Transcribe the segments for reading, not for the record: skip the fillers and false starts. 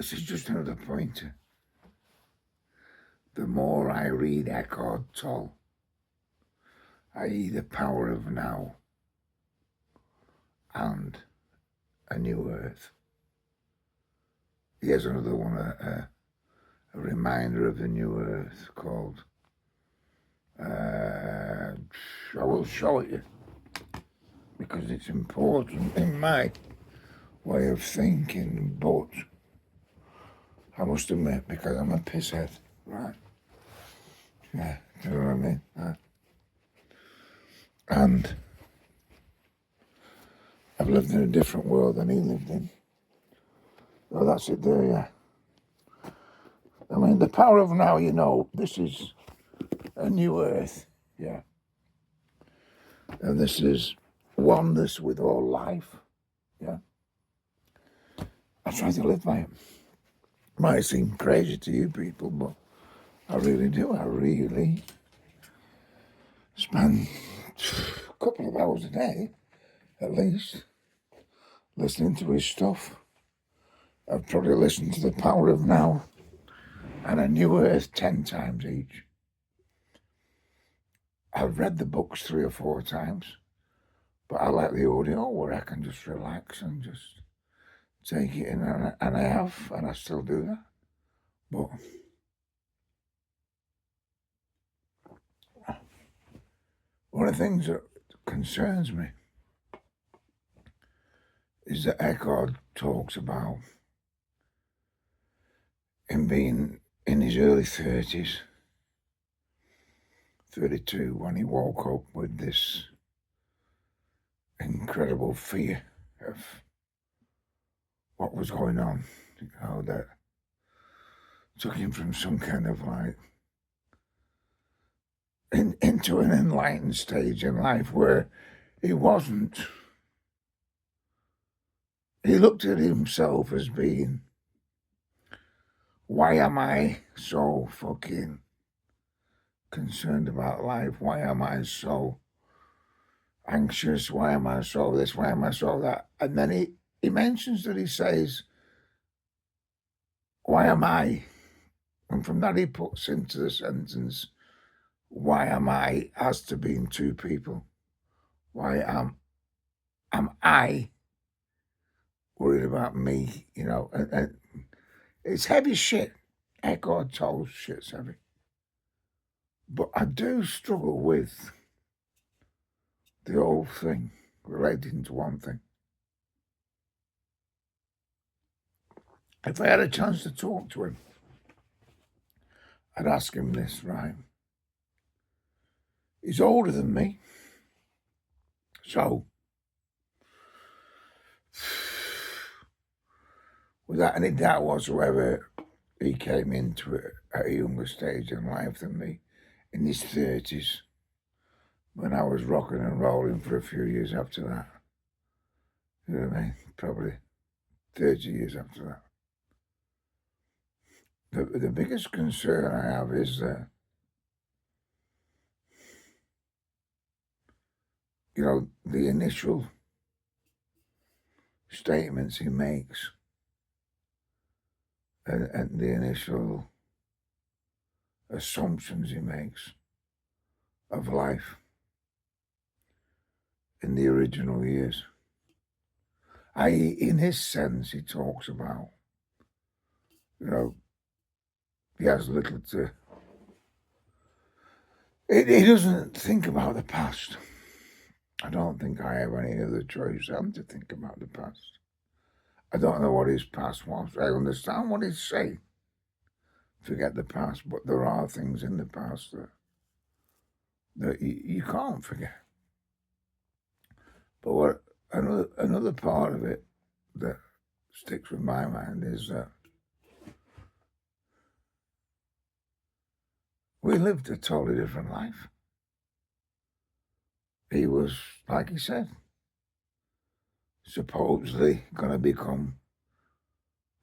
This is just another pointer. The more I read Eckhart Tolle, i.e. The Power of Now and A New Earth. Here's another one, a reminder of the New Earth called, I will show it you because it's important in my way of thinking, but I must admit, because I'm a pisshead, right? Yeah, do you know what I mean? And I've lived in a different world than he lived in. Oh, that's it there, yeah. I mean, the power of now, this is a new earth, yeah. And this is oneness with all life, yeah. I try to live by it. Might seem crazy to you people, but I really do. I really spend a couple of hours a day, at least, listening to his stuff. I've probably listened to The Power of Now and A New Earth 10 times each. I've read the books 3 or 4 times, but I like the audio where I can just relax and just take it in, and I have, and I still do that. But one of the things that concerns me is that Eckhart talks about him being in his early 30s, 32, when he woke up with this incredible fear of what was going on, that took him from some kind of like into an enlightened stage in life where he wasn't. He looked at himself as being, why am I so fucking concerned about life? Why am I so anxious? Why am I so this? Why am I so that? And then he mentions that he says, why am I? And from that he puts into the sentence, why am I, as to being 2 people? Why am I worried about me? And it's heavy shit. Eckhart Tolle shit's heavy. But I do struggle with the whole thing relating to one thing. If I had a chance to talk to him, I'd ask him this, right? He's older than me, so without any doubt whatsoever, he came into it at a younger stage in life than me, in his 30s, when I was rocking and rolling for a few years after that. You know what I mean? Probably 30 years after that. The biggest concern I have is that, the initial statements he makes and the initial assumptions he makes of life in the original years. I.e., in his sense, he talks about, he has little to... He doesn't think about the past. I don't think I have any other choice than to think about the past. I don't know what his past was. I understand what he's saying. Forget the past, but there are things in the past that you can't forget. But what another part of it that sticks with my mind is that we lived a totally different life. He was, like he said, supposedly going to become,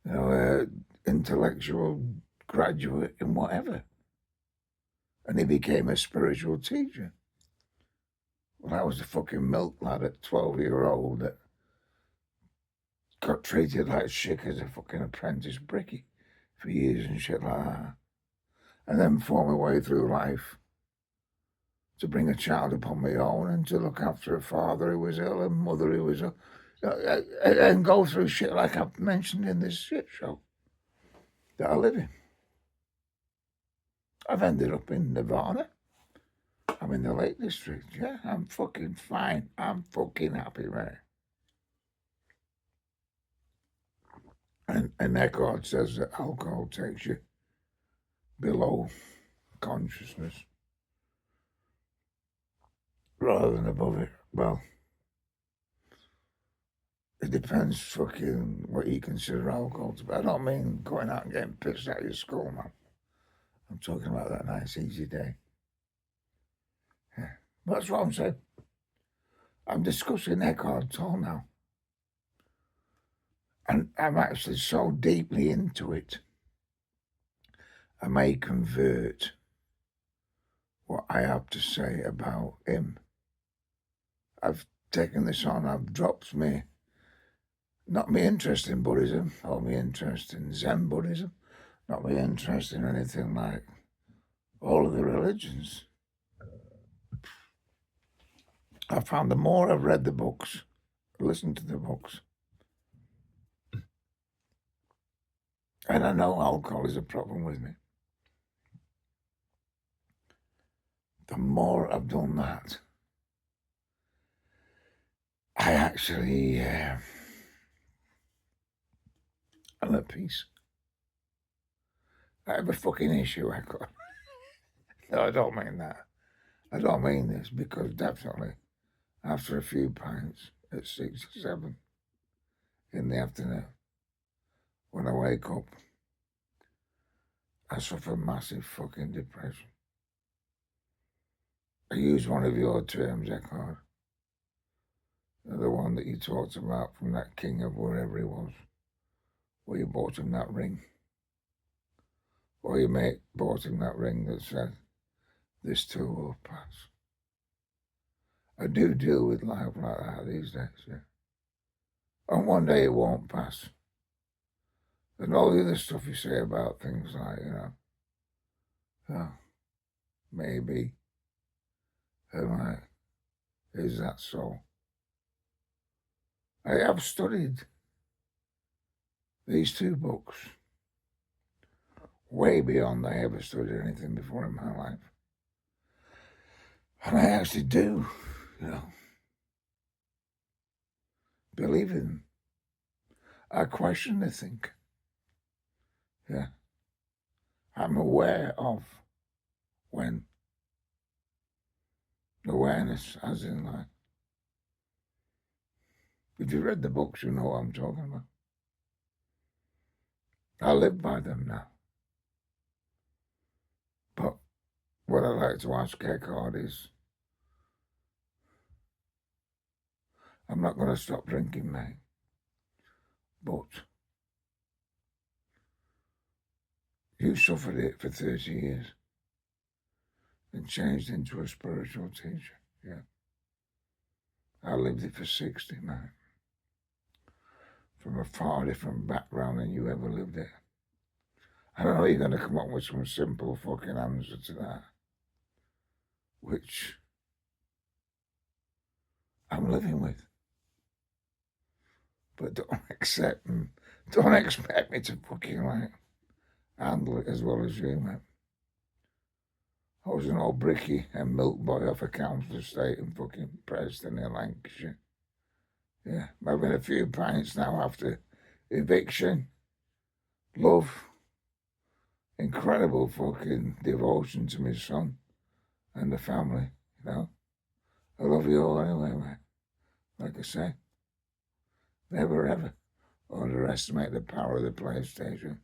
an intellectual graduate in whatever. And he became a spiritual teacher. Well, I was a fucking milk lad at 12-year-old that got treated like shit as a fucking apprentice bricky for years and shit like that. And then fought my way through life to bring a child upon my own and to look after a father who was ill and mother who was ill. And go through shit like I've mentioned in this shit show that I live in. I've ended up in Nirvana. I'm in the Lake District. Yeah, I'm fucking fine. I'm fucking happy, man. And Eckhart says that alcohol takes you below consciousness rather than above it. Well, it depends fucking what you consider alcohol to be. I don't mean going out and getting pissed out of your skull, man. I'm talking about that nice, easy day. Yeah. But that's what I'm saying. I'm discussing Eckhart Tolle now. And I'm actually so deeply into it, I may convert what I have to say about him. I've taken this on, I've dropped me, not my interest in Buddhism or my interest in Zen Buddhism, not my interest in anything like all of the religions. I found the more I've read the books, listened to the books, and I know alcohol is a problem with me. The more I've done that, I actually am at peace. I have a fucking issue, I got. No, I don't mean that. I don't mean this because definitely after a few pints at 6 or 7 in the afternoon, when I wake up, I suffer massive fucking depression. I use one of your terms, Eckhart. The one that you talked about from that king of wherever he was, where you bought him that ring. Or your mate bought him that ring that said, "This too will pass." I do deal with life like that these days, yeah. And one day it won't pass. And all the other stuff you say about things like, oh, maybe, and like, is that so? I have studied these 2 books way beyond I ever studied anything before in my life. And I actually do, believe in them. I question the think. Yeah. I'm aware of when. Awareness, as in like. If you read the books, you know what I'm talking about. I live by them now. But what I like to ask Eckhart is, I'm not going to stop drinking, mate. But you suffered it for 30 years and changed into a spiritual teacher. Yeah. I lived it for 60, man. From a far different background than you ever lived it. I don't know you're going to come up with some simple fucking answer to that, which I'm living with. But don't expect me to fucking like handle it as well as you, man. I was an old bricky and milk boy off a council estate in fucking Preston in Lancashire. Yeah, having a few pints now after eviction. Love. Incredible fucking devotion to my son and the family, I love you all anyway, man. Like I say, never ever underestimate the power of the PlayStation.